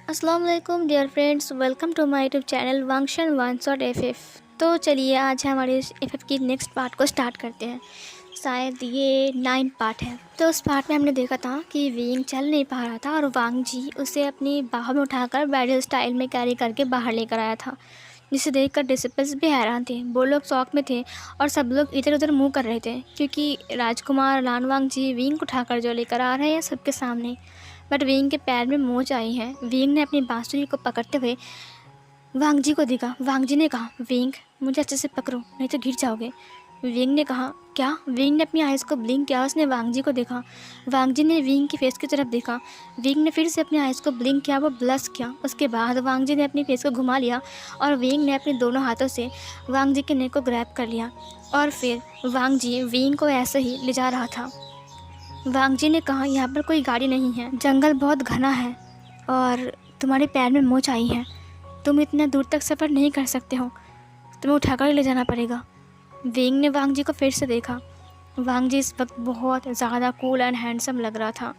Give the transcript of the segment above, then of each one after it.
अस्सलाम वालेकुम dear friends, welcome to my YouTube channel वंक्शन वन शॉट एफ। तो चलिए आज हमारे इस एफ की नेक्स्ट पार्ट को स्टार्ट करते हैं। शायद ये 9 पार्ट है। तो उस पार्ट में हमने देखा था कि विंग चल नहीं पा रहा था और वांग जी उसे अपनी बाह में उठाकर ब्राइडल स्टाइल में कैरी करके बाहर लेकर आया था, जिसे देखकर डिसिपल्स भी हैरान थे। वो लोग शौक में थे और सब लोग इधर उधर मुँह कर रहे थे, क्योंकि राजकुमार लान वांग जी विंग उठाकर जो लेकर आ रहे हैं सबके सामने। बट विंग के पैर में मोच आई है। विंग ने अपनी बांसुरी को पकड़ते हुए वांग जी को देखा। वांग जी ने कहा, विंग मुझे अच्छे से पकड़ो नहीं तो गिर जाओगे। विंग ने कहा, क्या? विंग ने अपनी आइज़ को ब्लिंक किया। उसने वांग जी को देखा। वांग जी ने विंग की फेस की तरफ देखा। विंग ने फिर से अपनी आइज़ को ब्लिंक किया, वो ब्लश किया। उसके बाद वांग जी ने अपनी फेस को घुमा लिया और विंग ने अपने दोनों हाथों से वांग जी के नेक को ग्रैब कर लिया और फिर वांग जी विंग को ऐसे ही ले जा रहा था। वांग जी ने कहा, यहाँ पर कोई गाड़ी नहीं है, जंगल बहुत घना है और तुम्हारे पैर में मोच आई है। तुम इतना दूर तक सफ़र नहीं कर सकते हो, तुम्हें उठाकर ले जाना पड़ेगा। विंग ने वांग जी को फिर से देखा। वांग जी इस वक्त बहुत ज़्यादा कूल एंड हैंडसम लग रहा था।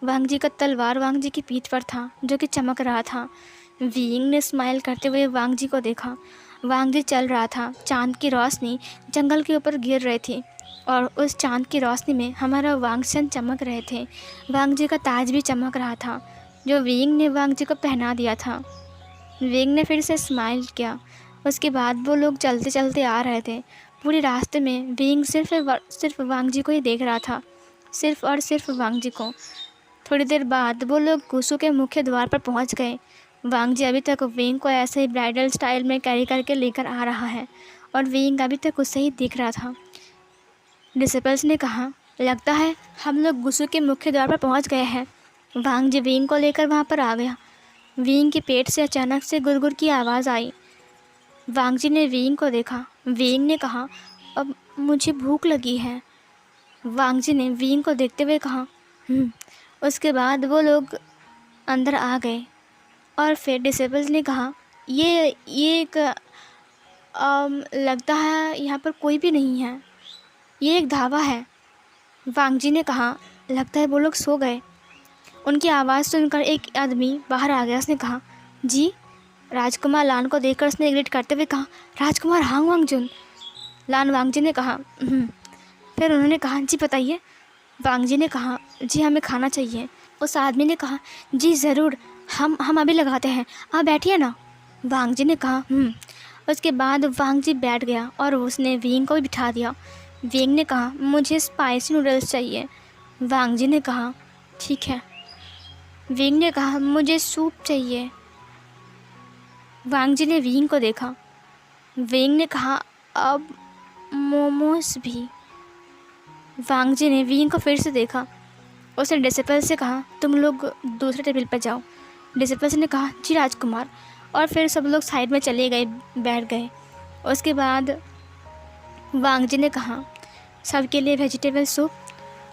वांग जी का तलवार वांग जी की पीठ पर था, जो कि चमक रहा था। विंग ने स्माइल करते हुए वांग जी को देखा। वांग जी चल रहा था। चांद की रोशनी जंगल के ऊपर गिर रही थी और उस चांद की रोशनी में हमारा वांगशन चमक रहे थे। वांग जी का ताज भी चमक रहा था, जो विंग ने वांग जी को पहना दिया था। विंग ने फिर से स्माइल किया। उसके बाद वो लोग चलते चलते आ रहे थे। पूरे रास्ते में विंग सिर्फ वांग जी को ही देख रहा था, सिर्फ और सिर्फ वांग जी को। थोड़ी देर बाद वो लोग गुसू के मुख्य द्वार पर पहुंच गए। वांग जी अभी तक विंग को ऐसे ही ब्राइडल स्टाइल में कैरी करके लेकर आ रहा है और विंग अभी तक उसे ही देख रहा था। डिसिपल्स ने कहा, लगता है हम लोग गुसू के मुख्य द्वार पर पहुंच गए हैं। वांग जी विंग को लेकर वहां पर आ गया। विंग के पेट से अचानक से गुरगुर की आवाज़ आई। वांग जी ने विंग को देखा। विंग ने कहा, अब मुझे भूख लगी है। वांग जी ने विंग को देखते हुए कहा, उसके बाद वो लोग अंदर आ गए और फिर डिसेबल्स ने कहा, ये एक लगता है यहाँ पर कोई भी नहीं है, ये एक ढाबा है। वांग जी ने कहा, लगता है वो लोग सो गए। उनकी आवाज़ सुनकर एक आदमी बाहर आ गया। उसने कहा, जी। राजकुमार लान को देखकर उसने ग्रीट करते हुए कहा, राजकुमार हांग वांग जुन। लान वांग जी ने कहा, फिर उन्होंने कहा, जी बताइए। वांग जी ने कहा, जी हमें खाना चाहिए। उस आदमी ने कहा, जी ज़रूर, हम अभी लगाते हैं, आप बैठिए ना। वांग जी ने कहा, उसके बाद वांग जी बैठ गया और उसने विंग को भी बिठा दिया। विंग ने कहा, मुझे स्पाइसी नूडल्स चाहिए। वांग जी ने कहा, ठीक है। विंग ने कहा, मुझे सूप चाहिए। वांग जी ने विंग को देखा। विंग ने कहा, अब मोमोज भी। वांग जी ने विंग को फिर से देखा। उसने डिसिपल से कहा, तुम लोग दूसरे टेबल पर जाओ। डिसिपल ने कहा, जी राजकुमार। और फिर सब लोग साइड में चले गए, बैठ गए। उसके बाद वांग जी ने कहा, सबके लिए वेजिटेबल सूप,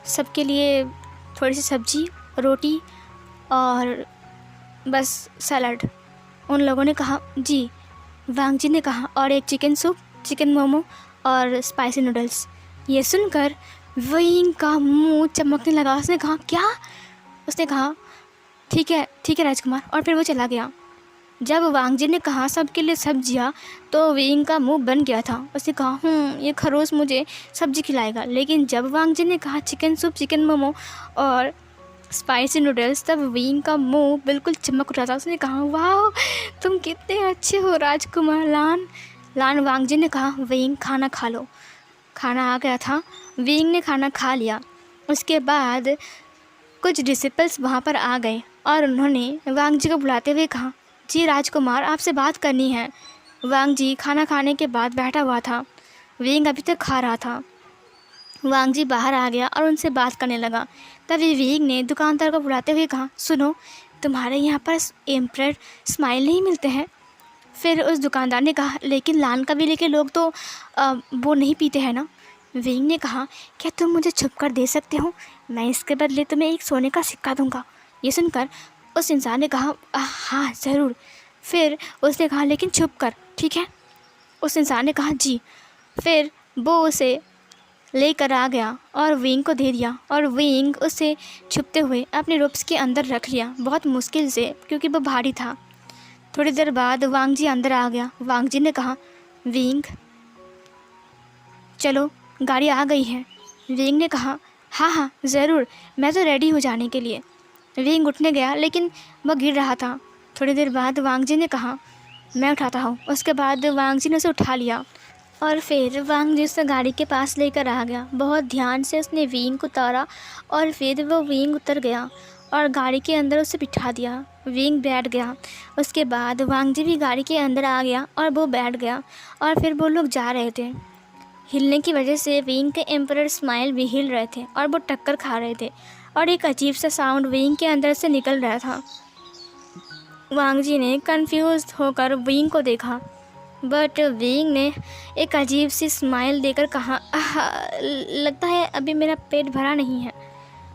सबके लिए थोड़ी सी सब्जी, रोटी और बस सलाद। उन लोगों ने कहा, जी। वांग जी ने कहा, और एक चिकन सूप, चिकन मोमो और स्पाइसी नूडल्स। ये सुनकर विंग का मुंह चमकने लगा। उसने कहा, क्या? उसने कहा, ठीक है राजकुमार, और फिर वो चला गया। जब वांग जी ने कहा सबके लिए सब्जियाँ, तो विंग का मुंह बन गया था। उसने कहा, ये खरोस मुझे सब्जी खिलाएगा। लेकिन जब वांग जी ने कहा चिकन सूप, चिकन मोमो और स्पाइसी नूडल्स, तब विंग का मुंह बिल्कुल चमक उठा था। उसने कहा, वाह, तुम कितने अच्छे हो राजकुमार लान। लान वांग जी ने कहा, विंग खाना खा लो। खाना आ गया था। विंग ने खाना खा लिया। उसके बाद कुछ डिसिपल्स वहाँ पर आ गए और उन्होंने वांग जी को बुलाते हुए कहा, जी राजकुमार, आपसे बात करनी है। वांग जी खाना खाने के बाद बैठा हुआ था। विंग अभी तक खा रहा था। वांग जी बाहर आ गया और उनसे बात करने लगा। तभी विंग ने दुकानदार को बुलाते हुए कहा, सुनो, तुम्हारे यहाँ पर एम्परर स्माइल नहीं मिलते हैं। फिर उस दुकानदार ने कहा, लेकिन लान कबीले के लोग तो वो नहीं पीते हैं ना। विंग ने कहा, क्या तुम मुझे छुप कर दे सकते हो? मैं इसके बदले तुम्हें एक सोने का सिक्का दूंगा। ये सुनकर उस इंसान ने कहा, हाँ ज़रूर। फिर उसने कहा, लेकिन छुप कर, ठीक है? उस इंसान ने कहा, जी। फिर वो उसे लेकर आ गया और विंग को दे दिया और विंग उसे छुपते हुए अपने रोप्स के अंदर रख लिया, बहुत मुश्किल से, क्योंकि वो भारी था। थोड़ी देर बाद वांग जी अंदर आ गया। वांग जी ने कहा, विंग चलो, गाड़ी आ गई है। विंग ने कहा, हाँ हाँ ज़रूर, मैं तो रेडी हो जाने के लिए। विंग उठने गया लेकिन वह गिर रहा था। थोड़ी देर बाद वांग जी ने कहा, मैं उठाता हूँ। उसके बाद वांग जी ने उसे उठा लिया और फिर वांग जी उसे गाड़ी के पास लेकर आ गया। बहुत ध्यान से उसने विंग को उतारा और फिर वो विंग उतर गया और गाड़ी के अंदर उसे बिठा दिया। विंग बैठ गया। उसके बाद वांग जी भी गाड़ी के अंदर आ गया और वो बैठ गया और फिर वो लोग जा रहे थे। हिलने की वजह से विंग के एम्परर स्माइल भी हिल रहे थे और वो टक्कर खा रहे थे और एक अजीब सा साउंड विंग के अंदर से निकल रहा था। वांग जी ने कंफ्यूज होकर विंग को देखा, बट विंग ने एक अजीब सी स्माइल देकर कहा, लगता है अभी मेरा पेट भरा नहीं है।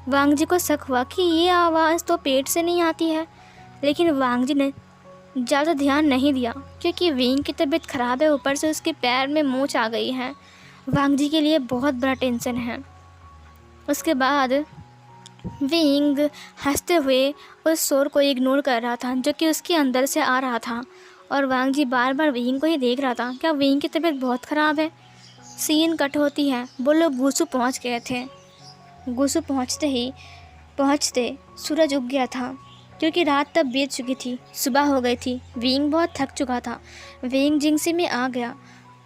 वांग जी को शक हुआ कि ये आवाज़ तो पेट से नहीं आती है, लेकिन वांग जी ने ज़्यादा ध्यान नहीं दिया क्योंकि विंग की तबीयत ख़राब है, ऊपर से उसके पैर में मोच आ गई है। वांग जी के लिए बहुत बड़ा टेंशन है। उसके बाद विंग हंसते हुए उस शोर को इग्नोर कर रहा था जो कि उसके अंदर से आ रहा था और वांग जी बार बार विंग को ही देख रहा था। क्या विंग की तबीयत बहुत ख़राब है? सीन कट होती है। वो लोग गुसू पहुंच गए थे। गुसू पहुंचते सूरज उग गया था क्योंकि रात तब बीत चुकी थी, सुबह हो गई थी। विंग बहुत थक चुका था। विंग जिंगसी में आ गया।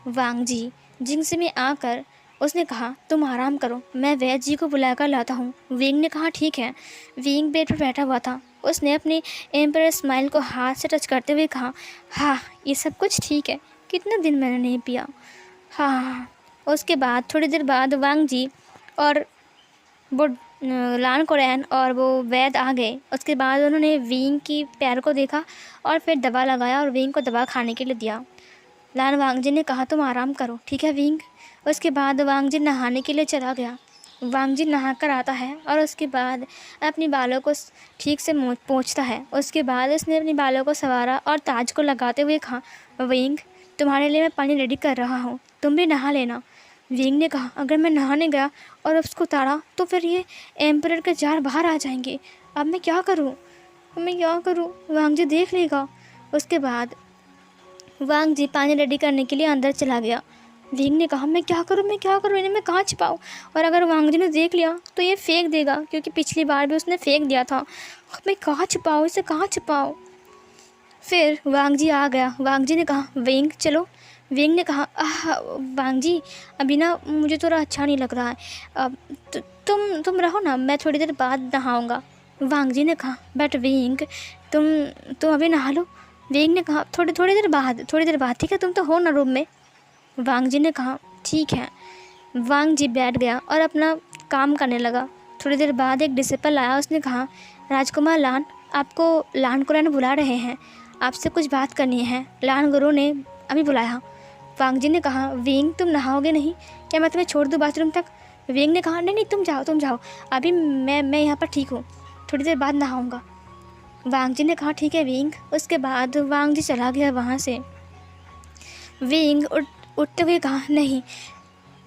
वांग जी जिंगसी में आकर उसने कहा, तुम आराम करो, मैं वैद्य जी को बुलाकर लाता हूँ। विंग ने कहा, ठीक है। विंग बेड पर बैठा हुआ था। उसने अपनी एम्पर स्माइल को हाथ से टच करते हुए कहा, हाँ ये सब कुछ ठीक है, कितने दिन मैंने नहीं पिया। हाँ। उसके बाद थोड़ी देर बाद वांग जी और वो लान कोरैन और वो वैद्य आ गए। उसके बाद उन्होंने विंग की पैर को देखा और फिर दवा लगाया और विंग को दवा खाने के लिए दिया। लान वांग जी ने कहा, तुम आराम करो, ठीक है विंग। उसके बाद वांग जी नहाने के लिए चला गया। वांग जी नहा कर आता है और उसके बाद अपने बालों को ठीक से पोंछता है। उसके बाद उसने अपने बालों को संवारा और ताज को लगाते हुए कहा, विंग तुम्हारे लिए मैं पानी रेडी कर रहा हूँ, तुम भी नहा लेना। विंग ने कहा, अगर मैं नहाने गया और उसको उतारा तो फिर ये एम्परर के जार बाहर आ जाएंगे। अब मैं क्या करूँ? वांग जी देख लेगा। उसके बाद वांग जी पानी रेडी करने के लिए अंदर चला गया। विंग ने कहा, मैं क्या करूँ, इन्हें मैं कहाँ छिपाऊँ? और अगर वांग जी ने देख लिया तो ये फेंक देगा, क्योंकि पिछली बार भी उसने फेंक दिया था। मैं कहाँ छिपाऊँ, इसे कहाँ छिपाऊँ? फिर वांग जी आ गया। वांग जी ने कहा, विंग चलो। विंग ने कहा, वांग जी अभी ना मुझे थोड़ा अच्छा नहीं लग रहा है, अब तुम रहो ना, मैं थोड़ी देर बाद नहाऊँगा। वांग जी ने कहा, बट विंग तुम अभी नहा लो। विंग ने कहा, थोड़ी देर बाद, ठीक है, तुम तो हो ना रूम में। वांग जी ने कहा, ठीक है। वांग जी बैठ गया और अपना काम करने लगा। थोड़ी देर बाद एक डिसिपल आया। उसने कहा, राजकुमार लान, आपको लान कुरान बुला रहे हैं, आपसे कुछ बात करनी है। लान गुरु ने अभी बुलाया। वांग जी ने कहा, विंग तुम नहाओगे नहीं क्या? मैं तुम्हें छोड़ दूँ बाथरूम तक? विंग ने कहा, नहीं तुम जाओ, अभी मैं यहाँ पर ठीक हूँ, थोड़ी देर बाद नहाऊँगा। वांग जी ने कहा, ठीक है विंग। उसके बाद वांग जी चला गया वहाँ से। विंग उठते हुए कहा, नहीं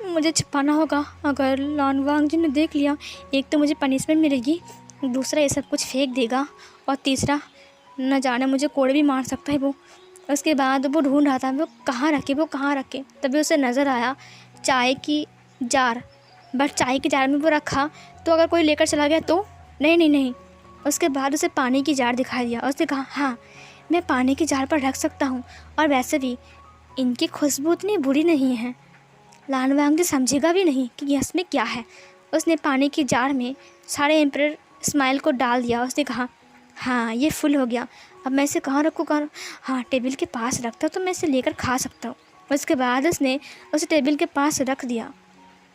मुझे छिपाना होगा, अगर लान वांग जी ने देख लिया, एक तो मुझे पनिशमेंट मिलेगी, दूसरा ये सब कुछ फेंक देगा, और तीसरा न जाने मुझे कोड़े भी मार सकता है वो। उसके बाद वो ढूंढ रहा था वो कहाँ रखे। तभी उसे नज़र आया चाय की जार, बट चाय के जार में वो रखा तो अगर कोई लेकर चला गया तो नहीं। उसके बाद उसे पानी की जार दिखाई दिया। उसने कहा, हाँ मैं पानी की जार पर रख सकता हूँ, और वैसे भी इनकी खुशबू इतनी बुरी नहीं है, लान वांग जी समझेगा भी नहीं कि इसमें क्या है। उसने पानी की जार में सारे एम्परर स्माइल को डाल दिया। उसने कहा, हाँ ये फुल हो गया, अब मैं इसे कहाँ रखूँ? हाँ टेबल के पास रखता तो मैं इसे लेकर खा सकता हूँ। उसके बाद उसने उसे टेबल के पास रख दिया।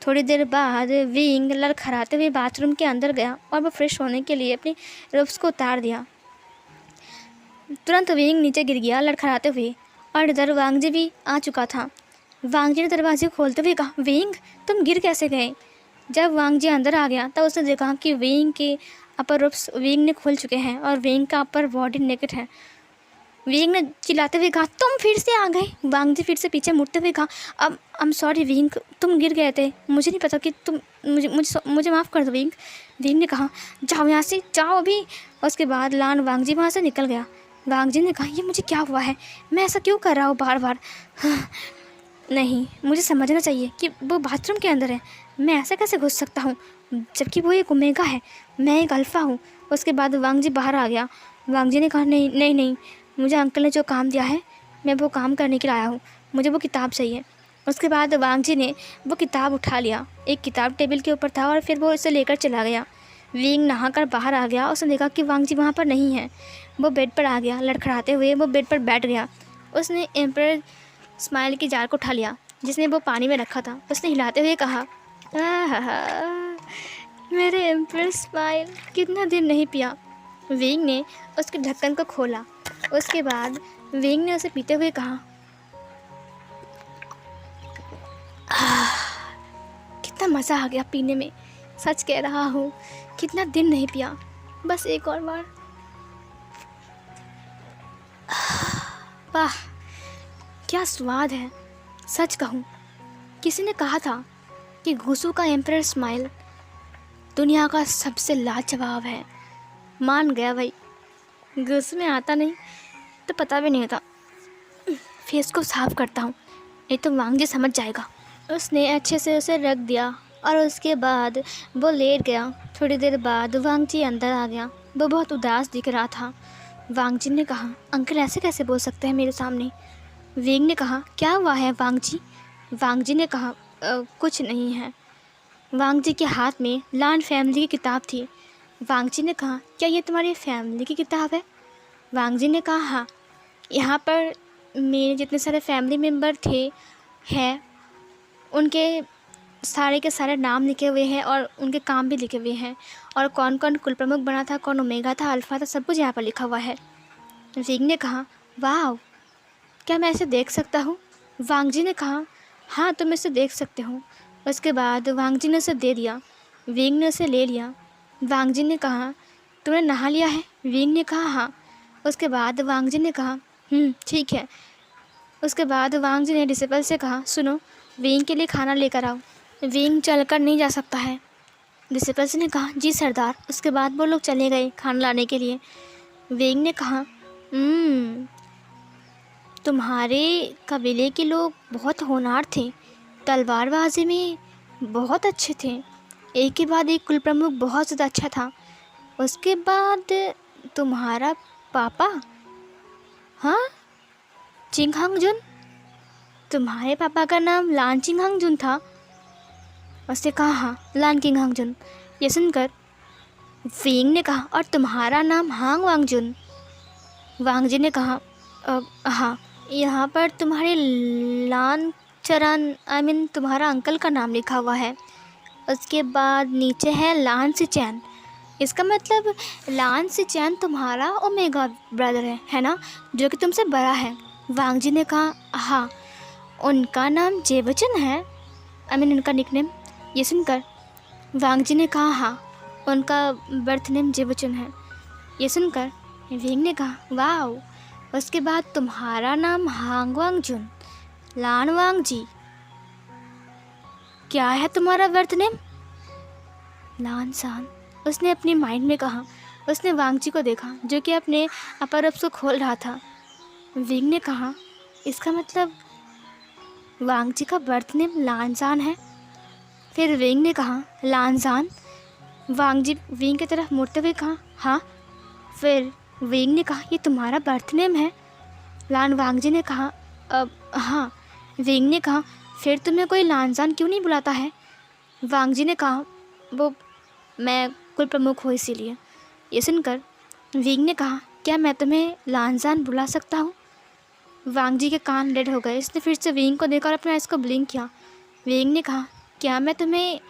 थोड़ी देर बाद विंग लड़खड़ाते हुए बाथरूम के अंदर गया और वो फ्रेश होने के लिए अपनी रोब्स को उतार दिया। तुरंत विंग नीचे गिर गया लड़खड़ाते हुए, और इधर वांग जी भी आ चुका था। वांग जी ने दरवाजे खोलते हुए कहा, विंग तुम गिर कैसे गए? जब वांग जी अंदर आ गया तब उसने देखा कि विंग के अपर रूप्स विंग ने खोल चुके हैं और विंग का अपर बॉडी नेकेड है। विंग ने चिल्लाते हुए कहा, तुम फिर से आ गए। वांग जी फिर से पीछे मुड़ते हुए कहा, अब आई एम सॉरी विंग, तुम गिर गए थे, मुझे नहीं पता कि तुम मुझे माफ़ कर दो विंग। विंग ने कहा, जाओ यहाँ से, जाओ अभी। उसके बाद लान वांग जी वहाँ से निकल गया। वांग जी ने कहा, ये मुझे क्या हुआ है, मैं ऐसा क्यों कर रहा हूँ बार बार। नहीं, मुझे समझना चाहिए कि वो बाथरूम के अंदर है, मैं ऐसा कैसे घुस सकता हूँ, जबकि वो एक ओमेगा है, मैं एक अल्फ़ा हूँ। उसके बाद वांग जी बाहर आ गया। वांग जी ने कहा, नहीं नहीं नहीं, मुझे अंकल ने जो काम दिया है मैं वो काम करने के लिए आया हूँ, मुझे वो किताब चाहिए। उसके बाद वांग जी ने वो किताब उठा लिया, एक किताब टेबल के ऊपर था और फिर वो इसे लेकर चला गया। विंग नहाकर बाहर आ गया, उसने देखा कि वांग जी वहाँ पर नहीं है। वो बेड पर आ गया, लड़खड़ाते हुए वो बेड पर बैठ गया। उसने एम्पर स्माइल की जार को उठा लिया जिसने वो पानी में रखा था। उसने हिलाते हुए कहा, आहा, मेरे एम्पर स्माइल, कितना दिन नहीं पिया। विंग ने उसके ढक्कन को खोला। उसके बाद विंग ने उसे पीते हुए कहा, कितना मज़ा आ गया पीने में, सच कह रहा हूँ, कितना दिन नहीं पिया, बस एक और बार। वाह, क्या स्वाद है। सच कहूँ, किसी ने कहा था कि घुसू का एम्परर स्माइल दुनिया का सबसे लाजवाब है। मान गया भाई, घुसू में आता नहीं तो पता भी नहीं होता। फेस को साफ करता हूँ, नहीं तो वांग जी समझ जाएगा। उसने अच्छे से उसे रख दिया और उसके बाद वो लेट गया। थोड़ी देर बाद वांग जी अंदर आ गया। वो बहुत उदास दिख रहा था। वांग जी ने कहा, अंकल ऐसे कैसे बोल सकते हैं मेरे सामने। विंग ने कहा, क्या हुआ है वांग जी। वांग जी ने कहा, कुछ नहीं है। वांग जी के हाथ में लान फैमिली की किताब थी। वांग जी ने कहा, क्या ये तुम्हारी फैमिली की किताब है। वांग जी ने कहा, हाँ, यहाँ पर मेरे जितने सारे फैमिली मेम्बर थे हैं उनके सारे के सारे नाम लिखे हुए हैं और उनके काम भी लिखे हुए हैं, और कौन कौन कुल प्रमुख बना था, कौन ओमेगा था, अल्फ़ा था, सब कुछ यहाँ पर लिखा हुआ है। विंग ने कहा, वाह, क्या मैं इसे देख सकता हूँ। वांग जी ने कहा, हाँ, तुम इसे देख सकते हो। उसके बाद वांग जी ने उसे दे दिया। विंग ने उसे ले लिया। वांग जी ने कहा, तुमने नहा लिया है। विंग ने कहा, हाँ। उसके बाद वांग जी ने कहा, ठीक है। उसके बाद वांग जी ने डिसिपल से कहा, सुनो, विंग के लिए खाना लेकर आओ। विंग चलकर नहीं जा सकता है। डिसिपल ने कहा, जी सरदार। उसके बाद वो लोग चले गए खाना लाने के लिए। विंग ने कहा, तुम्हारे कबीले के लोग बहुत होनहार थे, तलवारबाजी में बहुत अच्छे थे, एक के बाद एक कुल प्रमुख बहुत ज़्यादा अच्छा था। उसके बाद तुम्हारा पापा, हाँ, चिंगहांगजुन, तुम्हारे पापा का नाम लान चिंगहांगजुन था। उसने कहा, हाँ, लान चिंगहांगजुन। ये सुनकर विंग ने कहा, और तुम्हारा नाम हांग वांगजुन। वांग जी ने कहा, हाँ, यहाँ पर तुम्हारे लान चरण तुम्हारा अंकल का नाम लिखा हुआ है। उसके बाद नीचे है लान सिचैन। इसका मतलब लान सिचैन तुम्हारा ओमेगा ब्रदर है ना, जो कि तुमसे बड़ा है। वांग जी ने कहा, हाँ, उनका नाम जेबचन है, उनका निकनेम। ये सुनकर वांग जी ने कहा, हाँ, उनका बर्थ नेम जेबचन है। ये सुनकर विंग ने कहा, वाह। उसके बाद तुम्हारा नाम हांग वांगजुन, लान वांग जी, क्या है तुम्हारा बर्थ नेम। लान सान, उसने अपने माइंड में कहा। उसने वांग जी को देखा जो कि अपने अपर को खोल रहा था। विंग ने कहा, इसका मतलब वांग जी का बर्थ नेम लानजान है। फिर विंग ने कहा, लानजान। वांग जी विंग की तरफ मुड़ते हुए कहा, हाँ। फिर विंग ने कहा, ये तुम्हारा बर्थ नेम है। लान वांग जी ने कहा, हाँ। विंग ने कहा, फिर तुम्हें कोई लानजान क्यों नहीं बुलाता है। वांग जी ने कहा, वो मैं कुल प्रमुख हूँ इसीलिए। ये सुनकर विंग ने कहा, क्या मैं तुम्हें लानजान बुला सकता हूँ। वांग जी के कान डेड हो गए। इसने फिर से विंग को देखा और अपने आइस को ब्लिंक किया। विंग ने कहा, क्या मैं तुम्हें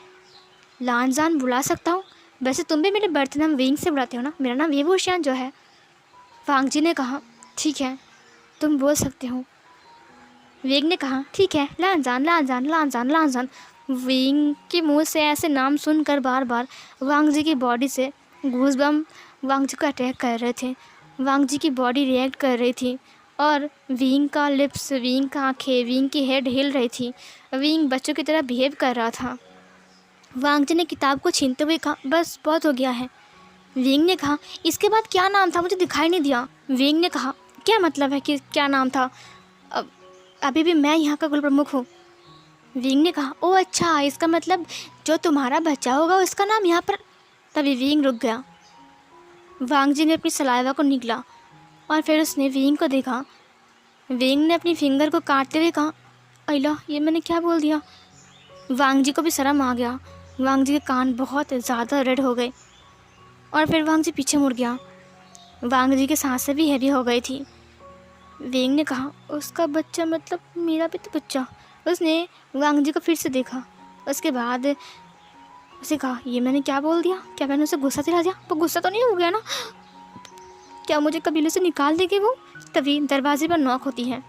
लानजान बुला सकता हूँ। वैसे तुम भी मेरे बर्थ नाम विंग से बुलाते हो ना, मेरा नाम येवुशियान जो है। वांग जी ने कहा, ठीक है, तुम बोल सकते हो। विंग ने कहा, ठीक है, लानजान लानजान लानजान लानजान। विंग के मुंह से ऐसे नाम सुनकर बार बार वांग जी की बॉडी से गूज़बम्प वांग जी को अटैक कर रहे थे। वांग जी की बॉडी रिएक्ट कर रही थी और विंग का लिप्स, विंग का आँखें, विंग की हेड हिल रही थी। विंग बच्चों की तरह बिहेव कर रहा था। वांग जी ने किताब को छीनते हुए कहा, बस बहुत हो गया है। विंग ने कहा, इसके बाद क्या नाम था, मुझे दिखाई नहीं दिया। विंग ने कहा, क्या मतलब है कि क्या नाम था? अब अभी भी मैं यहाँ का कुल प्रमुख हूँ। विंग ने कहा, ओह अच्छा, इसका मतलब जो तुम्हारा बच्चा होगा उसका नाम यहाँ पर। तभी विंग रुक गया। वांग जी ने अपनी सलाइवा को निगला और फिर उसने विंग को देखा। विंग ने अपनी फिंगर को काटते हुए कहा, अल्लाह, ये मैंने क्या बोल दिया? वांग जी को भी शर्म आ गया। वांग जी के कान बहुत ज़्यादा रेड हो गए और फिर वांग जी पीछे मुड़ गया। वांग जी की सांसें भी हैवी हो गई थी। विंग ने कहा, उसका बच्चा मतलब मेरा भी तो बच्चा। उसने वांग जी को फिर से देखा। उसके बाद उसे कहा, ये मैंने क्या बोल दिया? क्या मैंने उसे गुस्सा दिला दिया? वो गुस्सा तो नहीं हो गया ना? क्या मुझे कबीले से निकाल देगी वो? तभी दरवाजे पर नॉक होती है।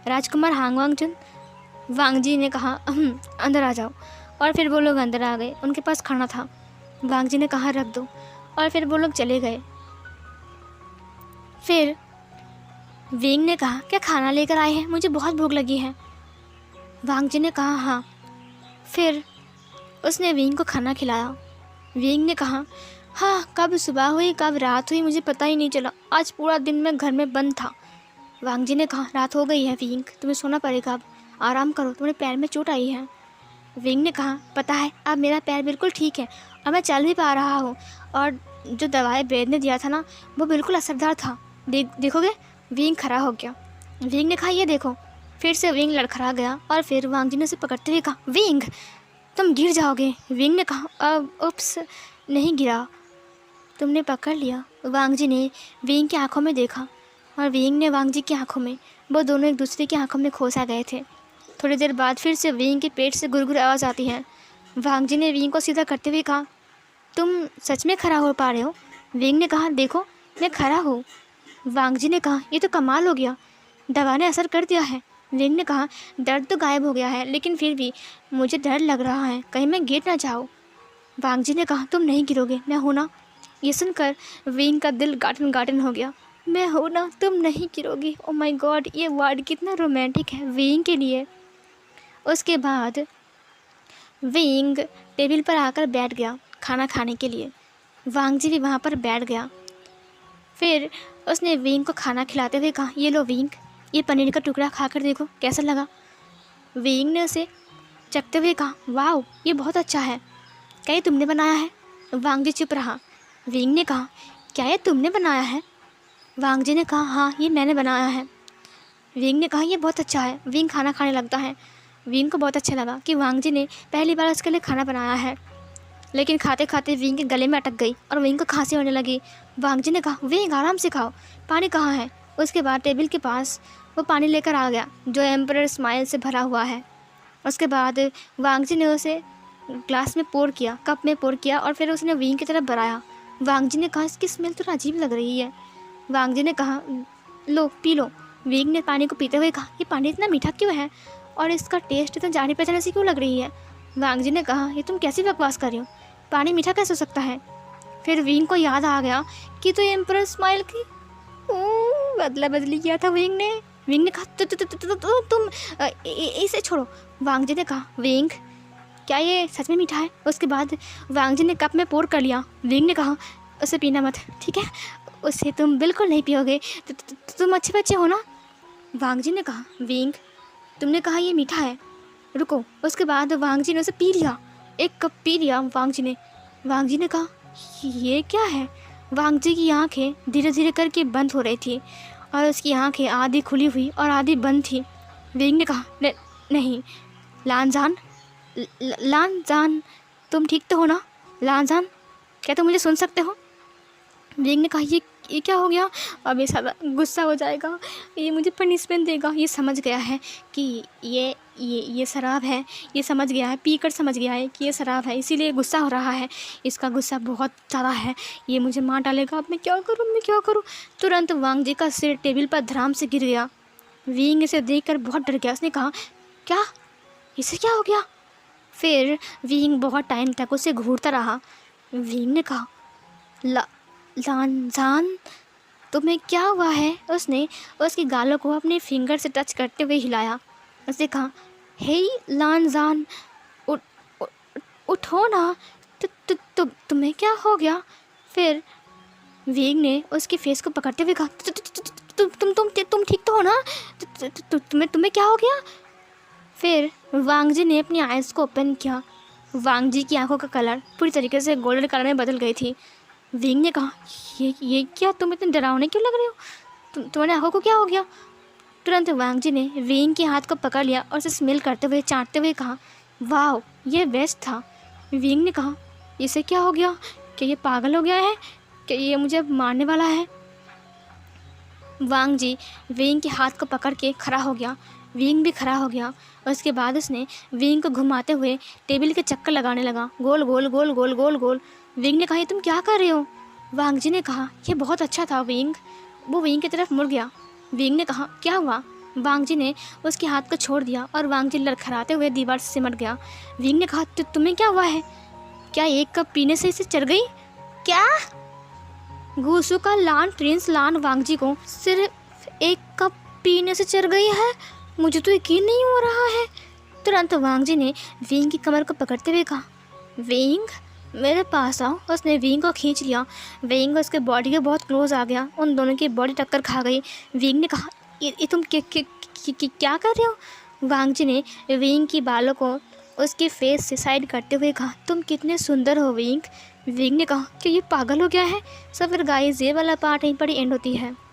राजकुमार हांग वांगचुन। वांग जी ने कहा, अंदर आ जाओ। और फिर वो लोग अंदर आ गए। उनके पास खाना था। वांग जी ने कहा, रख दो। और फिर वो लोग चले गए। फिर विंग ने कहा, क्या खाना लेकर आए हैं? मुझे बहुत भूख लगी है। वांग जी ने कहा, हाँ। फिर उसने विंग को खाना खिलाया। विंग ने कहा, हाँ, कब सुबह हुई कब रात हुई मुझे पता ही नहीं चला। आज पूरा दिन मैं घर में बंद था। वांग जी ने कहा, रात हो गई है विंग, तुम्हें सोना पड़ेगा, अब आराम करो, तुम्हारे पैर में चोट आई है। विंग ने कहा, पता है, अब मेरा पैर बिल्कुल ठीक है और मैं चल भी पा रहा हूँ। और जो दवाई वैद्य ने दिया था ना, वो बिल्कुल असरदार था। देखोगे? विंग खड़ा हो गया। विंग ने कहा, ये देखो। फिर से विंग लड़खड़ा गया और फिर वांग जी ने उसे पकड़ते हुए कहा, विंग, तुम गिर जाओगे। विंग ने कहा, उप्स, नहीं गिरा, तुमने पकड़ लिया। वांग जी ने विंग की आंखों में देखा और विंग ने वांग जी की आंखों में। वो दोनों एक दूसरे की आंखों में खो सा गए थे। थोड़ी देर बाद फिर से विंग के पेट से गुरगुर आवाज़ आती है। वांग जी ने विंग को सीधा करते हुए कहा, तुम सच में खड़ा हो पा रहे हो? विंग ने कहा, देखो, मैं खड़ा हूँ। वांग जी ने कहा, ये तो कमाल हो गया, दवा ने असर कर दिया है। विंग ने कहा, दर्द तो गायब हो गया है, लेकिन फिर भी मुझे डर लग रहा है, कहीं मैं गिर ना जाऊँ। वांग जी ने कहा, तुम नहीं गिरोगे, मैं हूँ ना। ये सुनकर विंग का दिल गार्डन गार्डन हो गया। मैं हूँ ना, तुम नहीं गिरोगी। ओ माय गॉड, ये वर्ड कितना रोमांटिक है विंग के लिए। उसके बाद विंग टेबल पर आकर बैठ गया खाना खाने के लिए। वांग जी भी वहाँ पर बैठ गया। फिर उसने विंग को खाना खिलाते हुए कहा, ये लो विंग, ये पनीर का टुकड़ा खाकर देखो कैसा लगा। विंग ने उसे चखते हुए कहा, वाह, ये बहुत अच्छा है। क्या ये तुमने बनाया है? वांग जी चुप रहा। विंग ने कहा, क्या ये तुमने बनाया है? वांग जी ने कहा, हाँ, ये मैंने बनाया है। विंग ने कहा, ये बहुत अच्छा है। विंग खाना खाने लगता है। विंग को बहुत अच्छा लगा कि वांग जी ने पहली बार उसके लिए खाना बनाया है। लेकिन खाते खाते विंग के गले में अटक गई और विंग को खांसी होने लगी। वांग जी ने कहा, विंग आराम से खाओ, पानी कहाँ है? उसके बाद टेबल के पास वो पानी लेकर आ गया जो एम्परर स्माइल से भरा हुआ है। उसके बाद वांग जी ने उसे ग्लास में पोर किया, कप में पोर किया और फिर उसने विंग की तरफ बढ़ाया। वांग जी ने कहा, इसकी स्मेल तो अजीब लग रही है। वांग जी ने कहा, लो पी लो। विंग ने पानी को पीते हुए कहा, ये पानी इतना मीठा क्यों है और इसका टेस्ट इतना जाने पहचाने से क्यों लग रही है? वांग जी ने कहा, ये तुम कैसी बकवास कर रही हो, पानी मीठा कैसे हो सकता है? फिर विंग को याद आ गया कि तो एम्परर स्माइल की बदला बदली किया था विंग ने। विंग ने कहा, तुम इसे छोड़ो। वांग जी ने कहा, विंग, क्या ये सच में मीठा है? उसके बाद वांग जी ने कप में पोर कर लिया। विंग ने कहा, उसे पीना मत, ठीक है? उसे तुम बिल्कुल नहीं पियोगे, तुम अच्छे बच्चे हो ना। वांग जी ने कहा, विंग, तुमने कहा ये मीठा है, रुको। उसके बाद वांग जी ने उसे पी लिया, एक कप पी लिया वांग जी ने। वांग जी ने कहा, ये क्या है? वांग जी की आंखें धीरे धीरे करके बंद हो रही थी और उसकी आंखें आधी खुली हुई और आधी बंद थी। विंग ने कहा, नहीं, लानजान, लानजान, तुम ठीक तो हो ना? लानजान, क्या तुम मुझे सुन सकते हो? विंग ने कहा, ये क्या हो गया? अब ये सारा गुस्सा हो जाएगा, ये मुझे पनिशमेंट देगा। ये समझ गया है कि ये शराब है, ये समझ गया है, पीकर समझ गया है कि ये शराब है, इसीलिए गुस्सा हो रहा है। इसका गुस्सा बहुत ज़्यादा है, ये मुझे मार डालेगा। अब मैं क्या करूँ, मैं क्या करूँ? तुरंत वांग जी का सिर टेबल पर धड़ाम से गिर गया। विंग इसे देखकर बहुत डर गया। उसने कहा, क्या, इसे क्या हो गया? फिर विंग बहुत टाइम तक उसे घूरता रहा। विंग ने कहा, लानजान, तुम्हें क्या हुआ है? उसने उसकी गालों को अपने फिंगर से टच करते हुए हिलाया। उसने कहा, हे लानजान, उठ उठ- उठो ना। तुम्हें क्या हो गया? फिर वेग ने उसके फेस को पकड़ते हुए कहा, तुम ठीक तो हो ना? तुम्हें क्या हो गया? फिर वांग जी ने अपनी आइज़ को ओपन किया। वांग जी की आंखों का कलर पूरी तरीके से गोल्डन कलर में बदल गई थी। विंग ने कहा, ये क्या, तुम इतने डरावने क्यों लग रहे हो? तुम्हारे आंखों को क्या हो गया? तुरंत वांग जी ने विंग के हाथ को पकड़ लिया और उसे स्मेल करते हुए चाटते हुए कहा, वाह, ये बेस्ट था। विंग ने कहा, इसे क्या हो गया? क्या ये पागल हो गया है? क्या ये मुझे मारने वाला है? वांग जी विंग के हाथ को पकड़ के खड़ा हो गया। विंग भी खड़ा हो गया और उसके बाद उसने विंग को घुमाते हुए टेबल के चक्कर लगाने लगा, गोल गोल गोल गोल गोल गोल। विंग ने कहा, ये तुम क्या कर रहे हो? वांग जी ने कहा, ये बहुत अच्छा था विंग। वो विंग की तरफ मुड़ गया। विंग ने कहा, क्या हुआ? वांग जी ने उसके हाथ को छोड़ दिया और वांग जी लड़खड़ाते हुए दीवार से सिमट गया। विंग ने कहा, तुम्हें क्या हुआ है? क्या एक कप पीने से इसे चढ़ गई? क्या? गुसु का लान प्रिंस लान वांगजी को सिर्फ एक कप पीने से चढ़ गई है? मुझे तो यकीन नहीं हो रहा है। तुरंत वांगजी ने विंग की कमर को पकड़ते हुए कहा, विंग, मेरे पास आओ। उसने विंग को खींच लिया। विंग उसके बॉडी के बहुत क्लोज आ गया। उन दोनों की बॉडी टक्कर खा गई। विंग ने कहा, ये तुम क्या कर रहे हो? वांगजी ने विंग की बालों को उसके फेस से साइड करते हुए कहा, तुम कितने सुंदर हो विंग। विंग ने कहा कि ये पागल हो गया है। सब फिर गाइस, ये वाला पार्ट यहीं पर ही एंड होती है।